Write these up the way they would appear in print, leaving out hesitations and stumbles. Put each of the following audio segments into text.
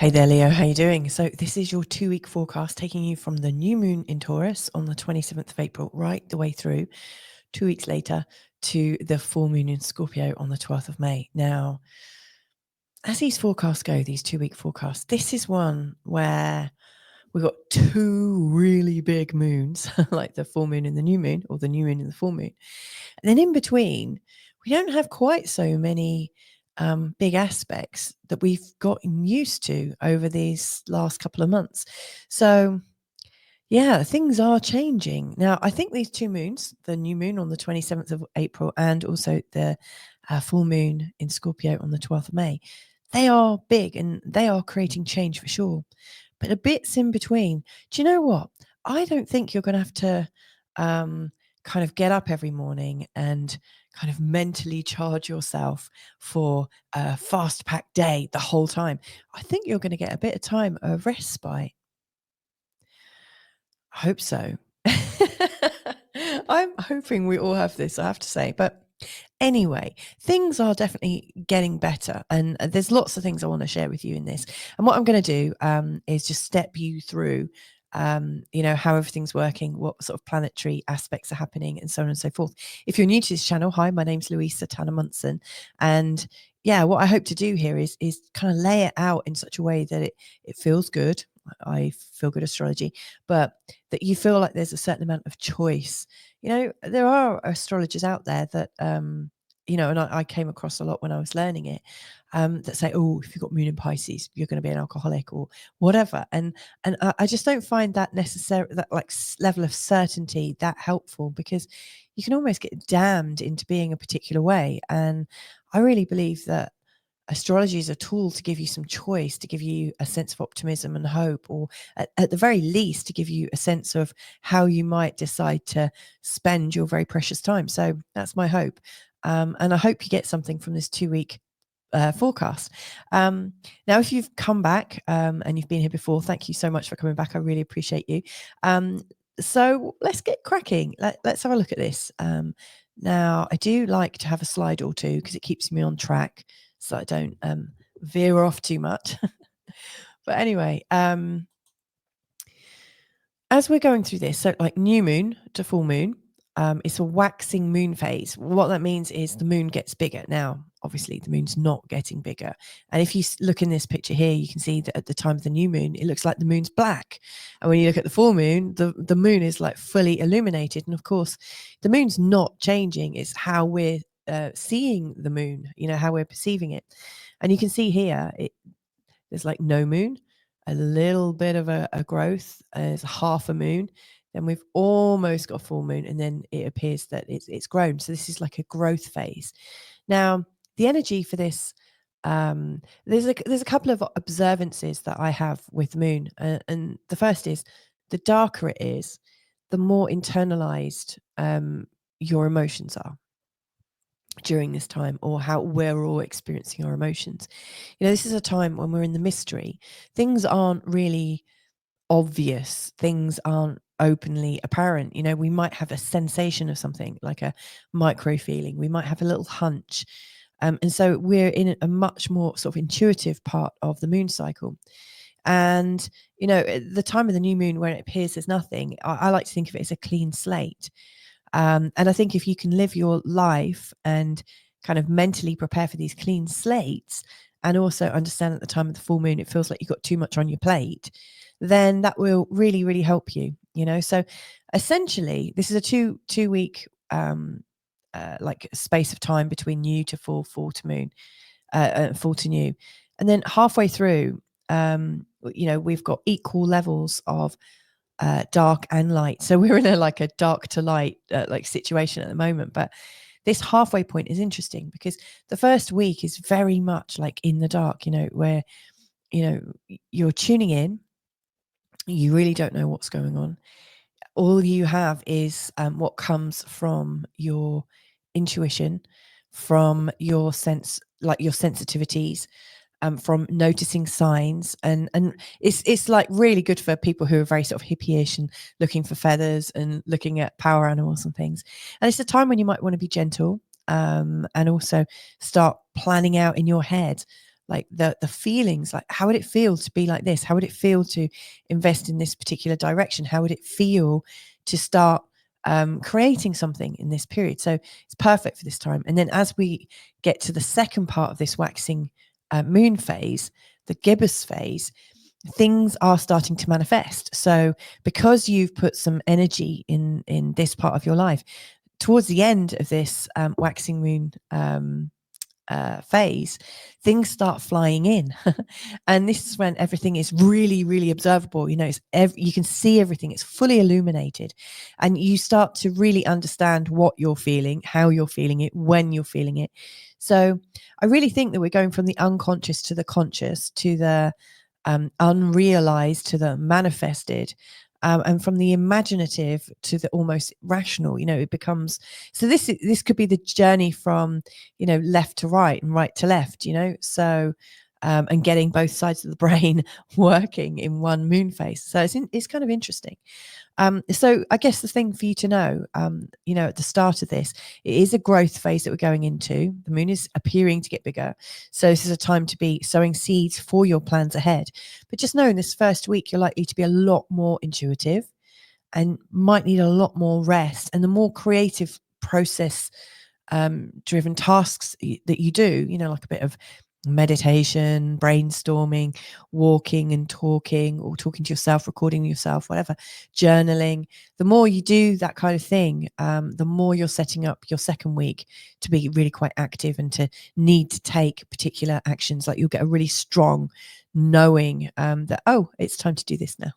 Hey there, Leo. How you doing? So this is your 2-week forecast, taking you from the new moon in Taurus on the 27th of April right the way through 2 weeks later to the full moon in Scorpio on the 12th of May. Now, as these forecasts go, these 2-week forecasts, this is one where we've got two really big moons, like the full moon and the new moon, or the new moon and the full moon. And then in between, we don't have quite so many big aspects that we've gotten used to over these last couple of months. So, yeah, things are changing. Now, I think these two moons, the new moon on the 27th of April and also the full moon in Scorpio on the 12th of May, they are big and they are creating change for sure. But a bits in between, do you know what? I don't think you're going to have to kind of get up every morning and kind of mentally charge yourself for a fast-packed day the whole time. I think you're going to get a bit of time of respite. I hope so. I'm hoping we all have this, I have to say. But anyway, things are definitely getting better. And there's lots of things I want to share with you in this. And what I'm going to do is just step you through, how everything's working, what sort of planetary aspects are happening, and so on and so forth. If you're new to this channel, hi, my name's Louisa Tanner Munson. And yeah, what I hope to do here is kind of lay it out in such a way that it feels good. I feel good astrology, but that you feel like there's a certain amount of choice. There are astrologers out there that, and I came across a lot when I was learning it, that say, oh, if you've got moon in Pisces, you're going to be an alcoholic or whatever. And I just don't find that necessary, that like level of certainty that helpful, because you can almost get damned into being a particular way. And I really believe that astrology is a tool to give you some choice, to give you a sense of optimism and hope, or at the very least, to give you a sense of how you might decide to spend your very precious time. So that's my hope. And I hope you get something from this 2-week forecast. Now, if you've come back and you've been here before, thank you so much for coming back. I really appreciate you. So let's get cracking. Let's have a look at this. Now, I do like to have a slide or two because it keeps me on track, so I don't veer off too much. But anyway, as we're going through this, so like new moon to full moon, it's a waxing moon phase. What that means is the moon gets bigger. Now, obviously, the moon's not getting bigger. And if you look in this picture here, you can see that at the time of the new moon, it looks like the moon's black. And when you look at the full moon, the moon is like fully illuminated. And of course, the moon's not changing. It's how we're seeing the moon, how we're perceiving it. And you can see here, there's like no moon, a little bit of a growth, there's half a moon, then we've almost got a full moon, and then it appears that it's grown. So this is like a growth phase. Now, the energy for this, there's a couple of observances that I have with the moon, and the first is the darker it is, the more internalized your emotions are during this time, or how we're all experiencing our emotions. This is a time when we're in the mystery. Things aren't really obvious. Things aren't openly apparent. We might have a sensation of something, like a micro feeling. We might have a little hunch. And so we're in a much more sort of intuitive part of the moon cycle. And, at the time of the new moon, when it appears there's nothing, I like to think of it as a clean slate. And I think if you can live your life and kind of mentally prepare for these clean slates, and also understand at the time of the full moon, it feels like you've got too much on your plate, then that will really, really help you, So essentially, this is a two-week like space of time between new to full, full to moon, full to new. And then halfway through, we've got equal levels of dark and light. So we're in a dark to light like situation at the moment. But this halfway point is interesting because the first week is very much like in the dark, where you're tuning in, you really don't know what's going on. All you have is what comes from your intuition, from your sense, like your sensitivities, from noticing signs, and it's like really good for people who are very sort of hippie-ish and looking for feathers and looking at power animals and things. And it's a time when you might want to be gentle, and also start planning out in your head like the feelings, like how would it feel to be like this? How would it feel to invest in this particular direction? How would it feel to start creating something in this period? So it's perfect for this time. And then as we get to the second part of this waxing moon phase, the gibbous phase, things are starting to manifest. So because you've put some energy in this part of your life, towards the end of this waxing moon phase, things start flying in. And this is when everything is really, really observable. You know, you can see everything, it's fully illuminated, and you start to really understand what you're feeling, how you're feeling it, when you're feeling it. So I really think that we're going from the unconscious to the conscious, to the unrealized to the manifested, and from the imaginative to the almost rational. You know, it becomes, so this could be the journey from, you know, left to right and right to left, you know, so and getting both sides of the brain working in one moon phase. So it's kind of interesting. So I guess the thing for you to know, you know, at the start of this, it is a growth phase that we're going into. The moon is appearing to get bigger. So this is a time to be sowing seeds for your plans ahead. But just know in this first week, you're likely to be a lot more intuitive and might need a lot more rest. And the more creative process driven tasks that you do, you know, like a bit of meditation, brainstorming, walking and talking, or talking to yourself, recording yourself, whatever, journaling. The more you do that kind of thing, the more you're setting up your second week to be really quite active and to need to take particular actions. Like you'll get a really strong knowing that, oh, it's time to do this now.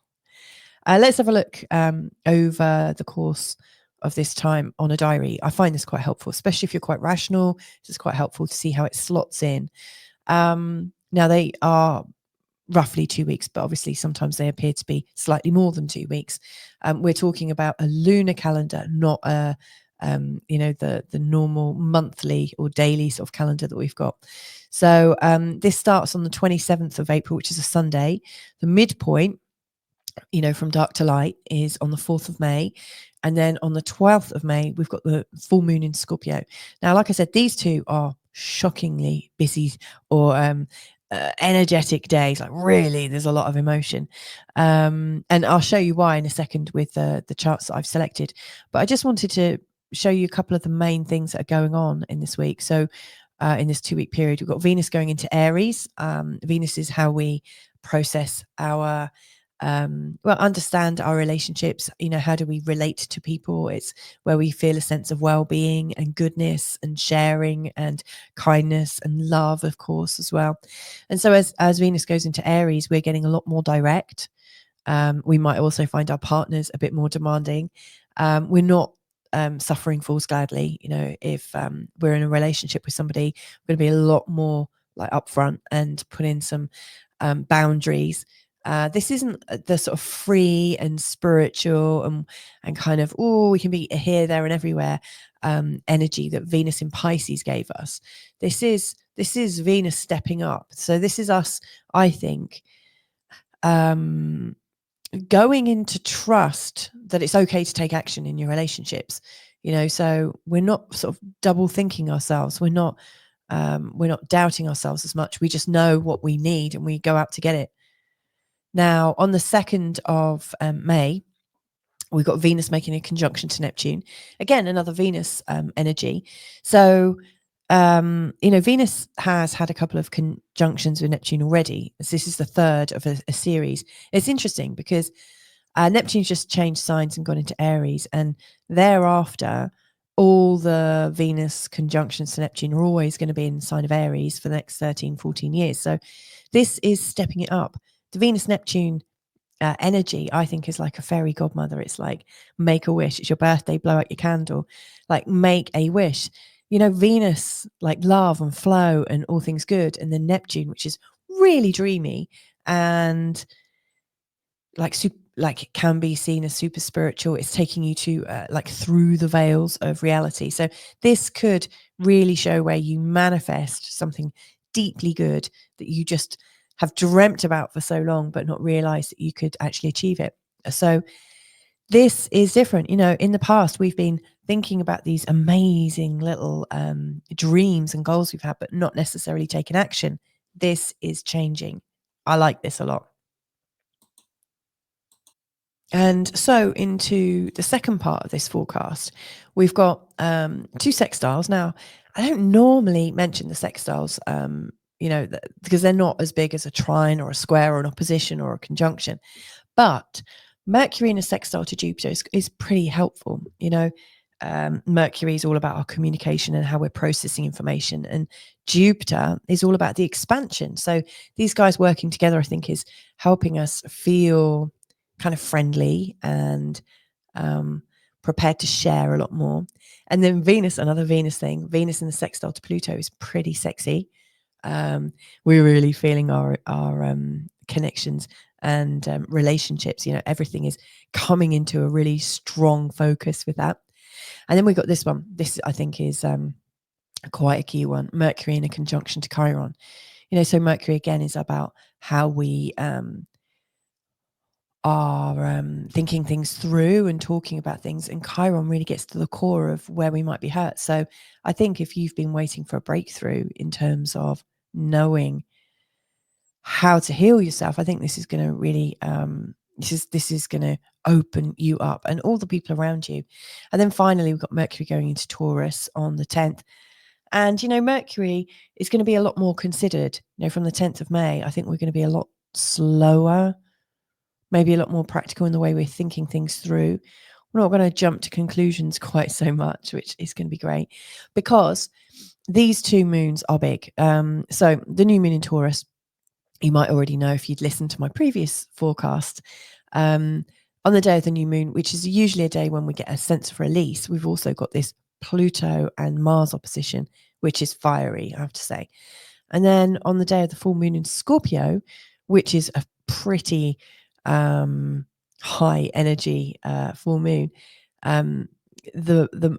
Let's have a look over the course of this time on a diary. I find this quite helpful, especially if you're quite rational. It's quite helpful to see how it slots in. Now they are roughly 2 weeks, but obviously sometimes they appear to be slightly more than 2 weeks. We're talking about a lunar calendar, not a you know, the normal monthly or daily sort of calendar that we've got. So this starts on the 27th of April, which is a Sunday. The midpoint, you know, from dark to light, is on the 4th of May. And then on the 12th of May, we've got the full moon in Scorpio. Now, like I said, these two are shockingly busy or energetic days. Like really, there's a lot of emotion. And I'll show you why in a second with the charts that I've selected. But I just wanted to show you a couple of the main things that are going on in this week. So in this 2 week period, we've got Venus going into Aries. Venus is how we process our understand our relationships. You know, how do we relate to people? It's where we feel a sense of well-being and goodness and sharing and kindness and love, of course, as well. And so as Venus goes into Aries, we're getting a lot more direct. We might also find our partners a bit more demanding. We're not suffering fools gladly. You know, if we're in a relationship with somebody, we're going to be a lot more like upfront and put in some boundaries. This isn't the sort of free and spiritual and kind of, oh, we can be here, there, and everywhere energy that Venus in Pisces gave us. This is Venus stepping up. So this is us, I think, going into trust that it's okay to take action in your relationships. You know, so we're not sort of double thinking ourselves. We're not doubting ourselves as much. We just know what we need and we go out to get it. Now, on the 2nd of May, we've got Venus making a conjunction to Neptune. Again, another Venus energy. So, you know, Venus has had a couple of conjunctions with Neptune already. So this is the third of a series. It's interesting because Neptune's just changed signs and gone into Aries. And thereafter, all the Venus conjunctions to Neptune are always going to be in the sign of Aries for the next 13, 14 years. So this is stepping it up. The Venus-Neptune energy, I think, is like a fairy godmother. It's like, make a wish. It's your birthday, blow out your candle. Like, make a wish. You know, Venus, like love and flow and all things good. And then Neptune, which is really dreamy and like it can be seen as super spiritual. It's taking you to like through the veils of reality. So this could really show where you manifest something deeply good that you just have dreamt about for so long, but not realized that you could actually achieve it. So this is different. You know, in the past, we've been thinking about these amazing little dreams and goals we've had, but not necessarily taken action. This is changing. I like this a lot. And so into the second part of this forecast, we've got two sextiles. Now, I don't normally mention the sextiles, because they're not as big as a trine or a square or an opposition or a conjunction. But Mercury in a sextile to Jupiter is pretty helpful. Mercury is all about our communication and how we're processing information, and Jupiter is all about the expansion. So these guys working together, I think, is helping us feel kind of friendly and prepared to share a lot more. And then Venus, another Venus thing, Venus in the sextile to Pluto is pretty sexy. We're really feeling our connections and relationships. Everything is coming into a really strong focus with that. And then we got this one. This, I think, is quite a key one. Mercury in a conjunction to Chiron. So Mercury again is about how we are thinking things through and talking about things, and Chiron really gets to the core of where we might be hurt. So I think if you've been waiting for a breakthrough in terms of knowing how to heal yourself, I think this is going to really this is going to open you up and all the people around you. And then finally we've got Mercury going into Taurus on the 10th. And Mercury is going to be a lot more considered. From the 10th of May, I think we're going to be a lot slower, maybe a lot more practical in the way we're thinking things through. We're not going to jump to conclusions quite so much, which is going to be great, because these two moons are big. So the new moon in Taurus, you might already know if you'd listened to my previous forecast, on the day of the new moon, which is usually a day when we get a sense of release, we've also got this Pluto and Mars opposition, which is fiery, I have to say. And then on the day of the full moon in Scorpio, which is a pretty high energy full moon, the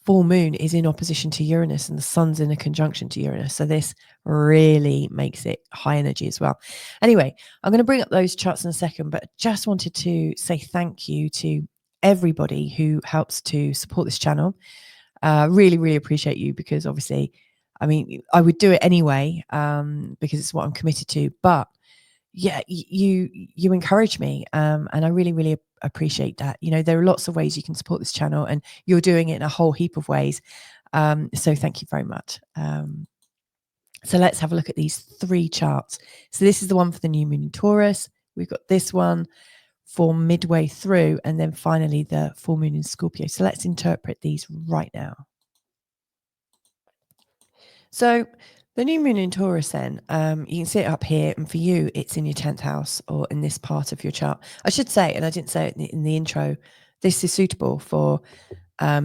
full moon is in opposition to Uranus, and the sun's in a conjunction to Uranus. So this really makes it high energy as well. Anyway, I'm going to bring up those charts in a second, but just wanted to say thank you to everybody who helps to support this channel. Really, really appreciate you, because obviously, I mean, I would do it anyway, because it's what I'm committed to. But yeah, you encourage me, and I really, really appreciate that. There are lots of ways you can support this channel, and you're doing it in a whole heap of ways. So thank you very much. So let's have a look at these three charts. So this is the one for the new moon in Taurus. We've got this one for midway through, and then finally the full moon in Scorpio. So let's interpret these right now. So the new moon in Taurus, then, you can see it up here, and for you, it's in your 10th house, or in this part of your chart. I should say, and I didn't say it in the intro, this is suitable for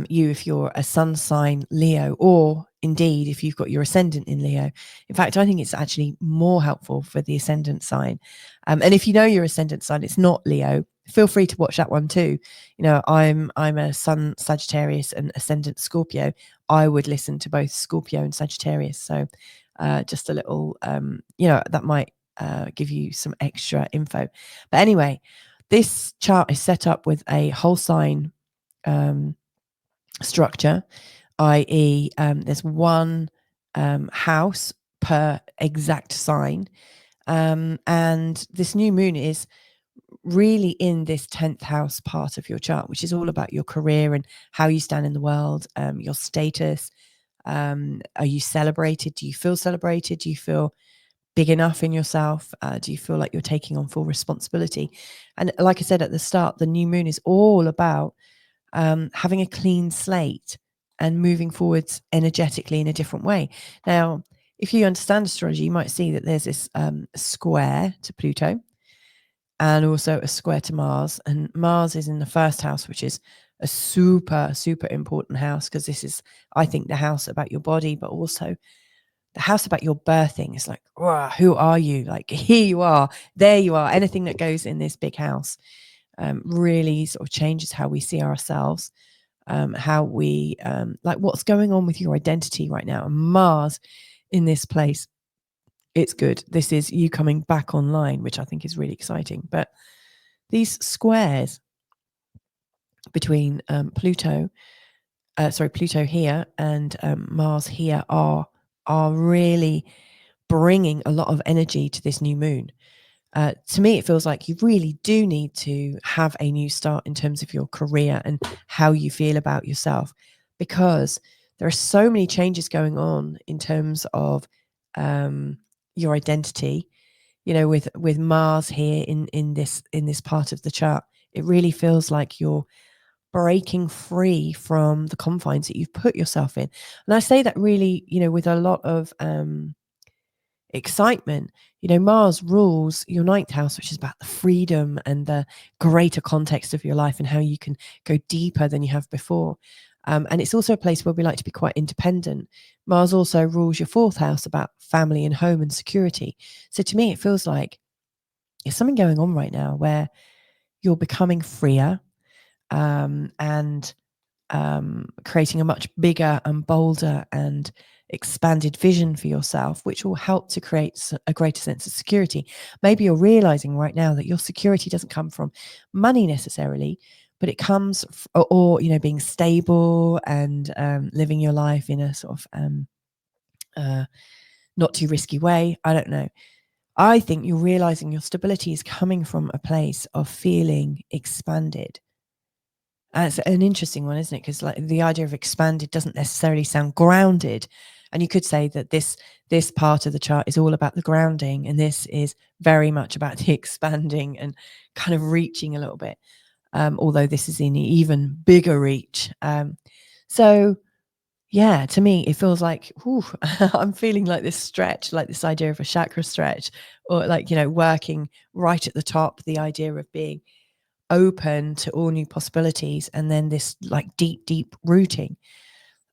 you if you're a sun sign Leo, or indeed if you've got your ascendant in Leo. In fact, I think it's actually more helpful for the ascendant sign. And if you know your ascendant sign, it's not Leo, feel free to watch that one too. I'm a sun Sagittarius and ascendant Scorpio. I would listen to both Scorpio and Sagittarius. So just a little, that might give you some extra info. But anyway, this chart is set up with a whole sign structure, i.e., there's one house per exact sign. And this new moon is really in this 10th house part of your chart, which is all about your career and how you stand in the world, your status. Are you celebrated? Do you feel celebrated? Do you feel big enough in yourself? Do you feel like you're taking on full responsibility? And like I said at the start, the new moon is all about having a clean slate and moving forwards energetically in a different way. Now, if you understand astrology, you might see that there's this square to Pluto, and also a square to Mars. And Mars is in the first house, which is a super, super important house, because this is, I think, the house about your body, but also the house about your birthing. Is like, who are you? Like, here you are, there you are. Anything that goes in this big house really sort of changes how we see ourselves, how we, like what's going on with your identity right now. And Mars in this place, it's good. This is you coming back online, which I think is really exciting. But these squares between Pluto here and Mars here are really bringing a lot of energy to this new moon. To me, it feels like you really do need to have a new start in terms of your career and how you feel about yourself, because there are so many changes going on in terms of your identity. You know, with Mars here in this part of the chart, it really feels like you're breaking free from the confines that you've put yourself in. And I say that really, with a lot of excitement. Mars rules your ninth house, which is about the freedom and the greater context of your life and how you can go deeper than you have before. And it's also a place where we like to be quite independent. Mars also rules your fourth house, about family and home and security. So to me, it feels like there's something going on right now where you're becoming freer, and creating a much bigger and bolder and expanded vision for yourself, which will help to create a greater sense of security. Maybe you're realizing right now that your security doesn't come from money necessarily, but it comes or being stable and living your life in a sort of not too risky way. I don't know. I think you're realizing your stability is coming from a place of feeling expanded. It's an interesting one, isn't it? Because like the idea of expanded doesn't necessarily sound grounded. And you could say that this part of the chart is all about the grounding, and this is very much about the expanding and kind of reaching a little bit. Although this is in even bigger reach. So yeah, to me, it feels like, I'm feeling like this stretch, like this idea of a chakra stretch, or like, working right at the top, the idea of being open to all new possibilities, and then this like deep rooting.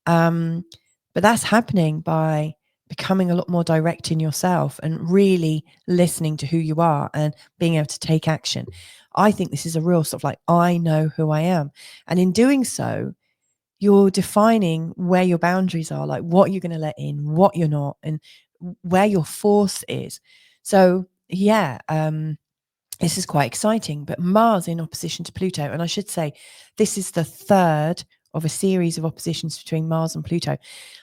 But that's happening by becoming a lot more direct in yourself and really listening to who you are and being able to take action. I think this is a real sort of like, I know who I am. And in doing so, you're defining where your boundaries are, like what you're going to let in, what you're not, and where your force is. So yeah, this is quite exciting. But Mars in opposition to Pluto, and I should say this is the third of a series of oppositions between Mars and Pluto.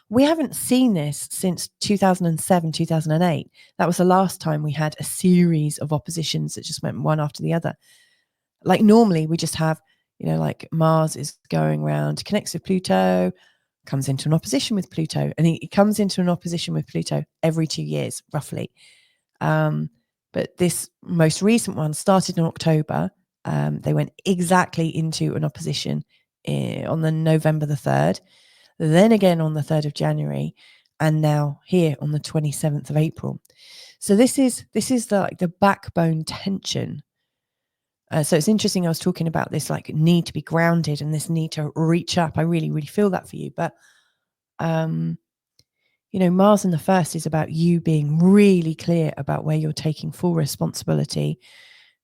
We haven't seen this since 2007, 2008. That was the last time we had a series of oppositions that just went one after the other. Like normally we just have, like Mars is going around, connects with Pluto, comes into an opposition with Pluto, and he comes into an opposition with Pluto every 2 years, roughly. But this most recent one started in October. They went exactly into an opposition on the November the 3rd, then again on the 3rd of January, and now here on the 27th of April. So this is the backbone tension. So it's interesting. I was talking about this like need to be grounded and this need to reach up. I really, really feel that for you. But Mars in the first is about you being really clear about where you're taking full responsibility.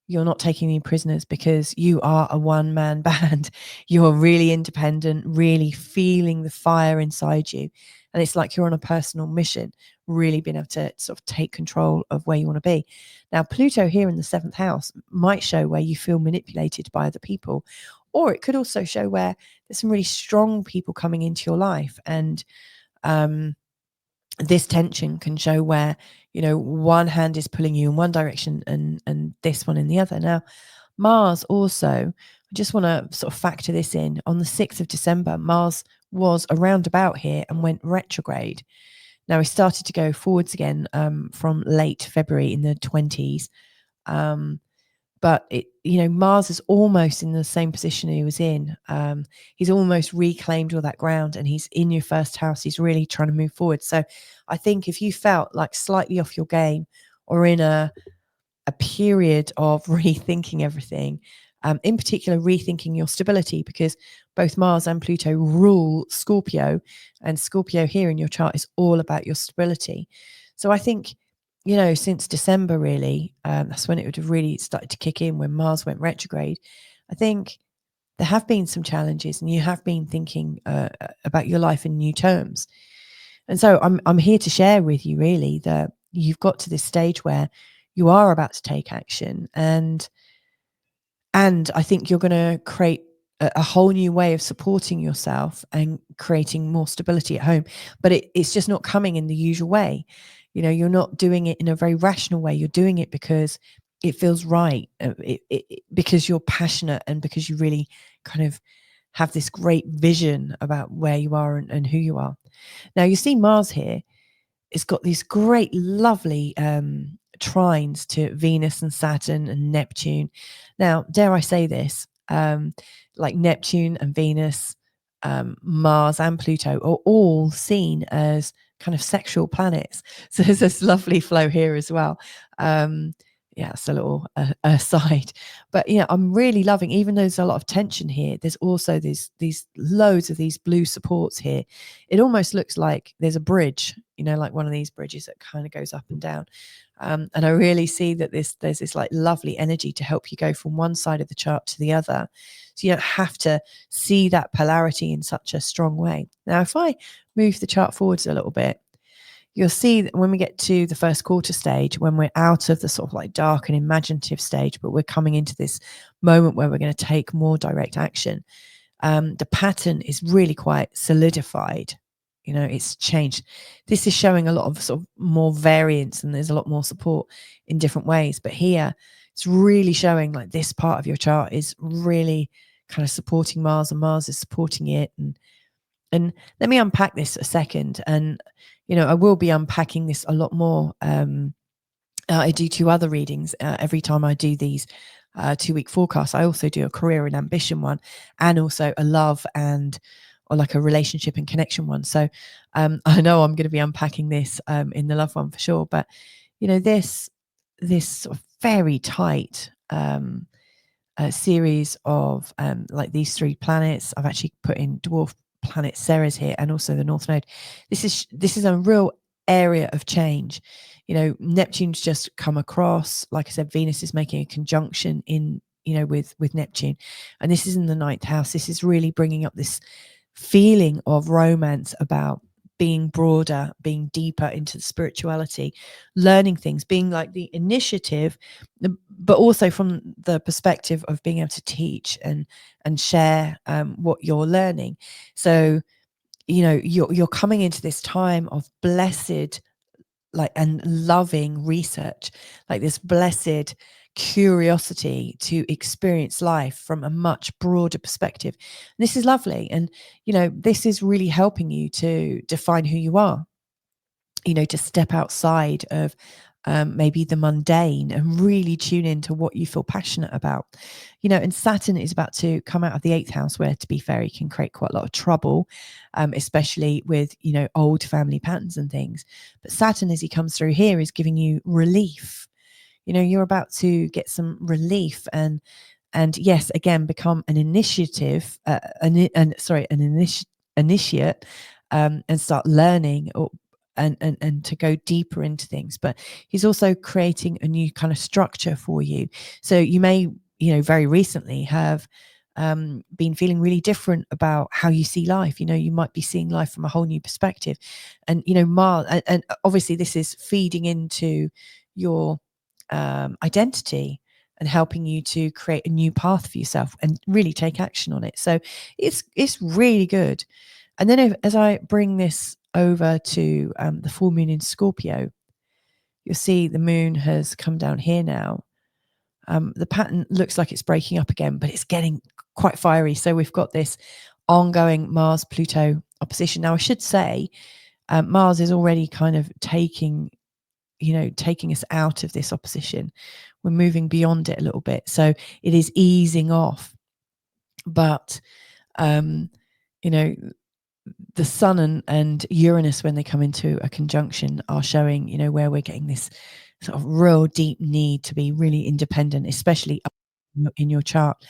You're not taking any prisoners because you are a one-man band. You're really independent, really feeling the fire inside you. And it's like you're on a personal mission, really being able to sort of take control of where you want to be. Now, Pluto here in the 7th house might show where you feel manipulated by other people, or it could also show where there's some really strong people coming into your life. And this tension can show where, one hand is pulling you in one direction and this one in the other. Now, Mars also, I just want to sort of factor this in. On the 6th of December, Mars was around about here and went retrograde. Now, he started to go forwards again from late February in the 20s. But Mars is almost in the same position he was in. He's almost reclaimed all that ground, and he's in your first house. He's really trying to move forward. So I think if you felt like slightly off your game or in a period of rethinking everything, in particular, rethinking your stability, because both Mars and Pluto rule Scorpio, and Scorpio here in your chart is all about your stability. So I think, since December, really, that's when it would have really started to kick in, when Mars went retrograde. I think there have been some challenges, and you have been thinking about your life in new terms. And so I'm here to share with you, really, that you've got to this stage where you are about to take action, and I think you're going to create a whole new way of supporting yourself and creating more stability at home. But it's just not coming in the usual way. You're not doing it in a very rational way. You're doing it because it feels right, because you're passionate and because you really kind of have this great vision about where you are and who you are. Now, you see Mars here. It's got these great, lovely trines to Venus and Saturn and Neptune. Now, dare I say this, like Neptune and Venus, Mars and Pluto are all seen as kind of sexual planets. So there's this lovely flow here as well. Yeah, it's a little aside, but I'm really loving. Even though there's a lot of tension here, there's also these loads of these blue supports here. It almost looks like there's a bridge, like one of these bridges that kind of goes up and down. And I really see that there's this like lovely energy to help you go from one side of the chart to the other. So you don't have to see that polarity in such a strong way. Now, if I move the chart forwards a little bit, you'll see that when we get to the first quarter stage, when we're out of the sort of like dark and imaginative stage, but we're coming into this moment where we're going to take more direct action, the pattern is really quite solidified. It's changed. This is showing a lot of sort of more variance, and there's a lot more support in different ways. But here, it's really showing like this part of your chart is really kind of supporting Mars, and Mars is supporting it. And let me unpack this a second. And I will be unpacking this a lot more. I do 2 other readings every time I do these 2-week forecasts. I also do a career and ambition one, and also a love or like a relationship and connection one. So I know I'm going to be unpacking this in the love one for sure. But this sort of very tight series of like these 3 planets. I've actually put in dwarf planet Ceres here, and also the North Node. This is a real area of change. Neptune's just come across. Like I said, Venus is making a conjunction in with Neptune, and this is in the 9th house. This is really bringing up this feeling of romance, about being broader, being deeper into the spirituality, learning things, being like the initiative, but also from the perspective of being able to teach and share what you're learning. So you're coming into this time of blessed and loving research, like this blessed curiosity to experience life from a much broader perspective. And this is lovely. And this is really helping you to define who you are, to step outside of maybe the mundane and really tune into what you feel passionate about. And Saturn is about to come out of the 8th house, where, to be fair, it can create quite a lot of trouble, especially with old family patterns and things. But Saturn, as he comes through here, is giving you relief. You're about to get some relief, and yes, again, become an initiative, initiate, and start learning, and to go deeper into things. But he's also creating a new kind of structure for you. So you may, very recently have been feeling really different about how you see life. You might be seeing life from a whole new perspective. And, Mars, and obviously this is feeding into your identity and helping you to create a new path for yourself and really take action on it. So it's really good. And then as I bring this over to the full moon in Scorpio, you'll see the moon has come down here now. The pattern looks like it's breaking up again, but it's getting quite fiery. So we've got this ongoing Mars-Pluto opposition. Now, I should say Mars is already kind of taking us out of this opposition. We're moving beyond it a little bit. So it is easing off. But, the Sun and Uranus, when they come into a conjunction, are showing, where we're getting this sort of real deep need to be really independent, especially in your chart.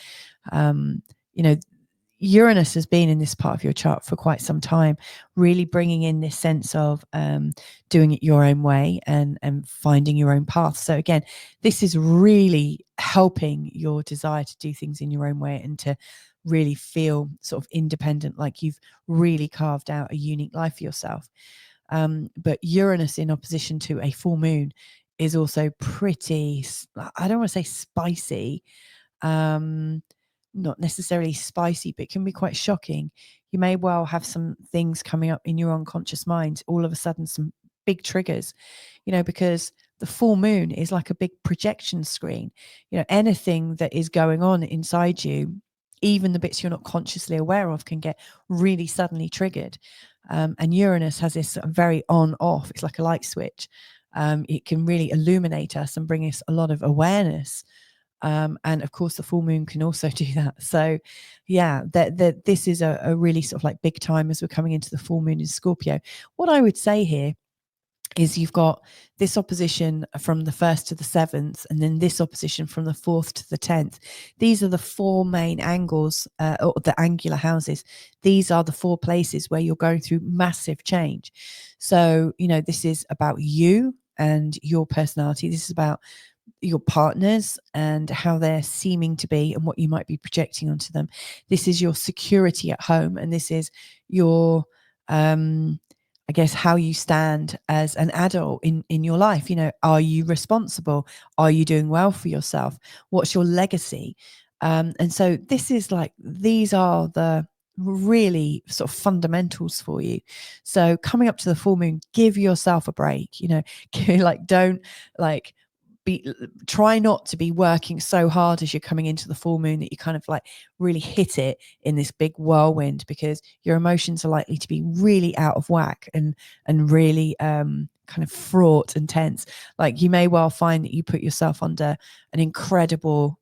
Uranus has been in this part of your chart for quite some time, really bringing in this sense of doing it your own way and finding your own path. So again, this is really helping your desire to do things in your own way and to really feel sort of independent, like you've really carved out a unique life for yourself. But Uranus in opposition to a full moon is also pretty, I don't want to say spicy, not necessarily spicy, but it can be quite shocking. You may well have some things coming up in your unconscious mind. All of a sudden, some big triggers, because the full moon is like a big projection screen. Anything that is going on inside you, even the bits you're not consciously aware of, can get really suddenly triggered. And Uranus has this very on off, it's like a light switch. It can really illuminate us and bring us a lot of awareness. And of course, the full moon can also do that. So, yeah, this is a really sort of like big time as we're coming into the full moon in Scorpio. What I would say here is you've got this opposition from the 1st to the 7th, and then this opposition from the 4th to the 10th. These are the 4 main angles, or the angular houses. These are the 4 places where you're going through massive change. So, this is about you and your personality. This is about your partners and how they're seeming to be and what you might be projecting onto them. This is your security at home, and this is your I guess how you stand as an adult in your life. Are you responsible? Are you doing well for yourself? What's your legacy? And so this is like, these are the really sort of fundamentals for you. So coming up to the full moon, give yourself a break. Like, don't like try not to be working so hard as you're coming into the full moon that you kind of like really hit it in this big whirlwind, because your emotions are likely to be really out of whack and really kind of fraught and tense. Like, you may well find that you put yourself under an incredible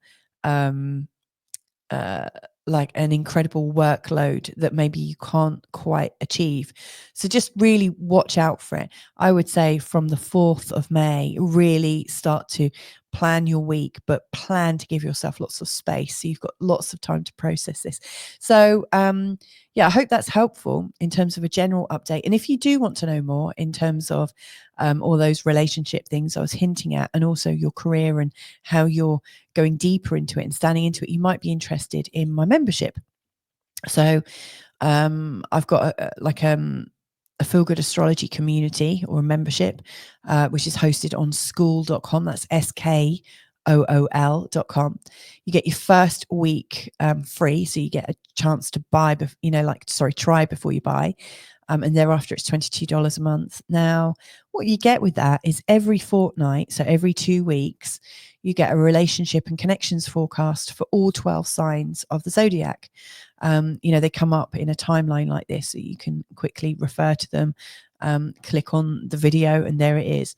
like an incredible workload that maybe you can't quite achieve. So just really watch out for it. I would say from the 4th of May, really start to plan your week, but plan to give yourself lots of space so you've got lots of time to process this. So yeah, I hope that's helpful in terms of a general update. And if you do want to know more in terms of all those relationship things I was hinting at, and also your career and how you're going deeper into it and standing into it, you might be interested in my membership. So I've got a Feel Good Astrology community, or a membership, which is hosted on skool.com. That's skool.com. You get your first week free, so you get a chance to buy, try before you buy. And thereafter it's $22 a month. Now, what you get with that is every fortnight, so every 2 weeks, you get a relationship and connections forecast for all 12 signs of the zodiac. They come up in a timeline like this, so you can quickly refer to them, click on the video, and there it is.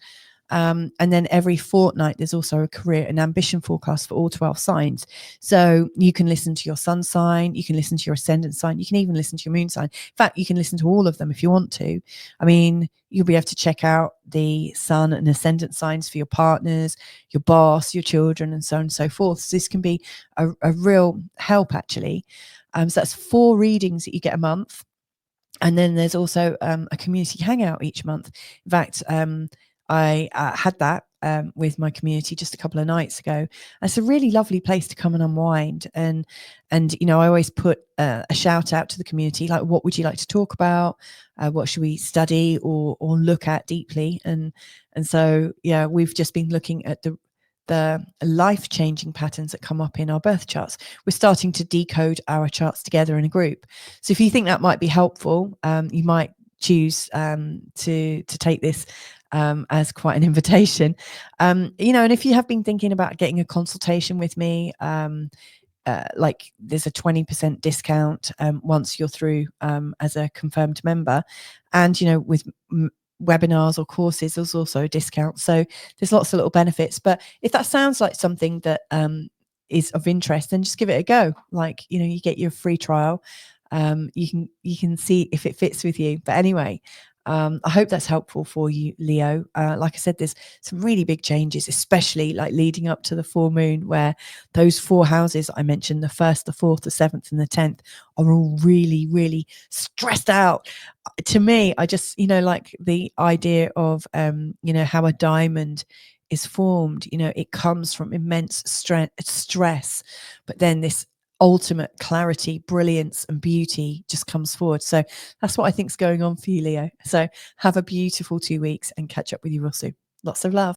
And then every fortnight, there's also a career and ambition forecast for all 12 signs. So you can listen to your sun sign, you can listen to your ascendant sign, you can even listen to your moon sign. In fact, you can listen to all of them if you want to. I mean, you'll be able to check out the sun and ascendant signs for your partners, your boss, your children, and so on and so forth. So this can be a real help, actually. So that's 4 readings that you get a month. And then there's also a community hangout each month. In fact, I had that with my community just a couple of nights ago. It's a really lovely place to come and unwind. And I always put a shout out to the community, like, what would you like to talk about? What should we study or look at deeply? And so, yeah, we've just been looking at the life-changing patterns that come up in our birth charts. We're starting to decode our charts together in a group. So if you think that might be helpful, you might choose to take this as quite an invitation. And if you have been thinking about getting a consultation with me, like, there's a 20% discount once you're through as a confirmed member. And with webinars or courses, there's also a discount. So there's lots of little benefits. But if that sounds like something that is of interest, then just give it a go. Like, you get your free trial. You can see if it fits with you. But anyway, I hope that's helpful for you, Leo. Like I said, there's some really big changes, especially like leading up to the full moon, where those 4 houses I mentioned, the 1st, the 4th, the 7th, and the 10th, are all really, really stressed out. To me, I just, like the idea of, how a diamond is formed, it comes from immense stress, but then this ultimate clarity, brilliance, and beauty just comes forward. So that's what I think is going on for you, Leo. So have a beautiful 2 weeks, and catch up with you real soon. Lots of love.